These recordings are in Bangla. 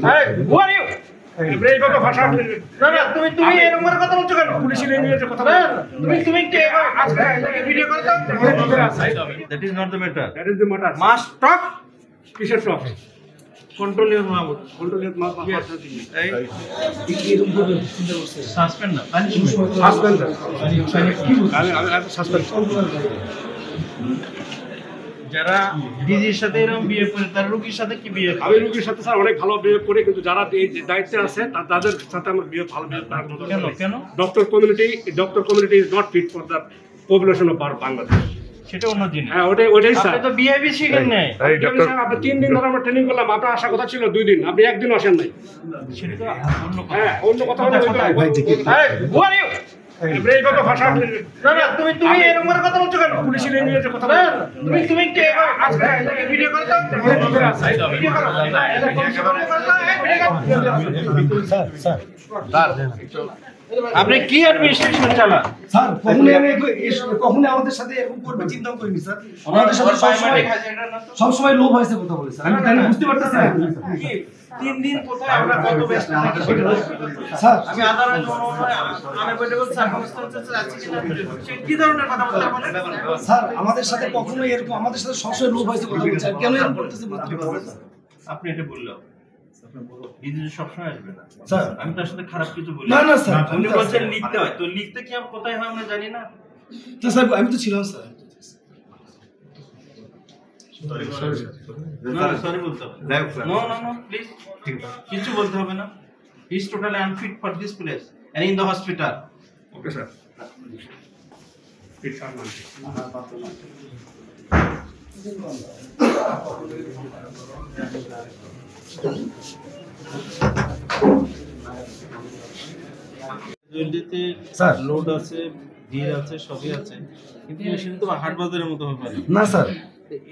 Hey, who are you? এইভাবে ভাষা না না তুমি এরকম করে কথা বলছো কেন? পুলিশের নিয়ে যে কথা না তুমি কে আজকে ভিডিও করে দাও। That is not the matter. That is the matter Must talk. কিসের top Control your mouth. Control mouth Hey, suspend না। সাসপেন্ড আমি সাসপেন্ড যারা ডিজির সাথে এরকম বিয়ে করে তার রোগীর সাথে কি বিয়ে করে? আমি রোগীর সাথে স্যার অনেক ভালো বিহেভ করি, কিন্তু যারা এই দায়িত্বে আছে তাদের সাথে আমার বিহেভ ভালো বিহেভ করার মতো কেন কেন? Doctor community is not fit for the population of Bangladesh. সেটা অন্য জিনিস। হ্যাঁ ওটাই স্যার। আপনি তো বিহেভি শিখেন নাই। আপনি 3 দিন ধরে আমরা ট্রেনিং করলাম, আপনার আসার কথা ছিল 2 দিন, আপনি একদিন আসেন নাই। সেটা তো অন্য কথা। হ্যাঁ অন্য কথা হলো Hey, who are you? এইভাবে ভাষা না না তুমি এরকম করে কথা বলছো কেন? পুলিশের নিয়ে যে কথা না তুমি কে আজকে ভিডিও করে দাও। ভিডিও করো। আপনি কি অ্যাডমিনিস্ট্রেশন চালান? স্যার কখনোই আমাদের সাথে এরকম করবে চিন্তাও করিনি স্যার। আমাদের সাথে সবসময় লোভ হয়েছে কথা বলে স্যার। আমি তাই বুঝতে পারতেছি না 3 দিন কোথায় আমরা কত ব্যস্ত থাকি সেটা স্যার। আমি আদালত আনএভয়েডেবল সার্কামস্ট্যান্সেস আছে কিনা সে কি ধরনের কথা বলতে পারেন? স্যার আমাদের সাথে কখনোই এরকম আমাদের সাথে সবসময় লোভ হয়েছে কথা বলছে। কেন এরকম করতেছে বুঝতে পারছি না আপনি এটা বললেন। ডিজি সবসময় আসবে না। স্যার। আমি তার সাথে খারাপ কিছু বলি না না স্যার। উনি বলছেন লিখতে হয়, তো লিখতে কি আমি কোথায় হয় আমরা জানি না। তো স্যার আমি তো ছিলাম স্যার। সরি বলতে হবে। নো নো নো প্লিজ, কিছু বলতে হবে না। He is totally unfit for this place and in the hospital. Okay sir. ঠিক স্যার জলদিতে স্যার। লোড আছে, ভিড় আছে, সবই আছে, কিন্তু মেশিন তো হাটবাজারের মতো হবে না। না স্যার।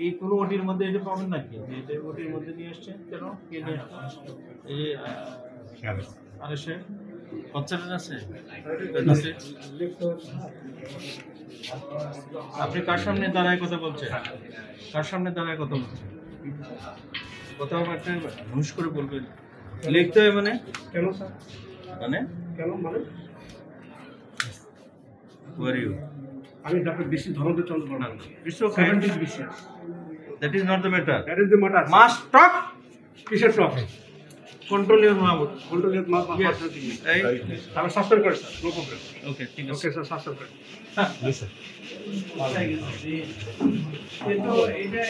এই কোনো ওটির মধ্যে এটা পাবেন নাকি? এটা ওটির মধ্যে নিয়ে আসছেন কেন? কে নিয়ে আসছেন? এই আরে সে কনসার্ন আছে। আপনি কার সামনে দাঁড়ায় কথা বলছেন? কার সামনে দাঁড়ায় কথা বলছেন? কোথাও একটা হুঁশ করে বলবেন। লিখতে হয় মানে? কেন স্যার? মানে কেন মানে who are you? আমি doctor BC Dhananjay Chandra Barma. It's okay. 70 BCS। That is not the matter. That is the matter. Must talk. কিসের top Control your mouth. Control mouth Hey, আমি সাসপেন্ড করি স্যার, নো প্রবলেম। okay, ঠিক আছে। ওকে স্যার সাসপেন্ড করি। কিন্তু এটা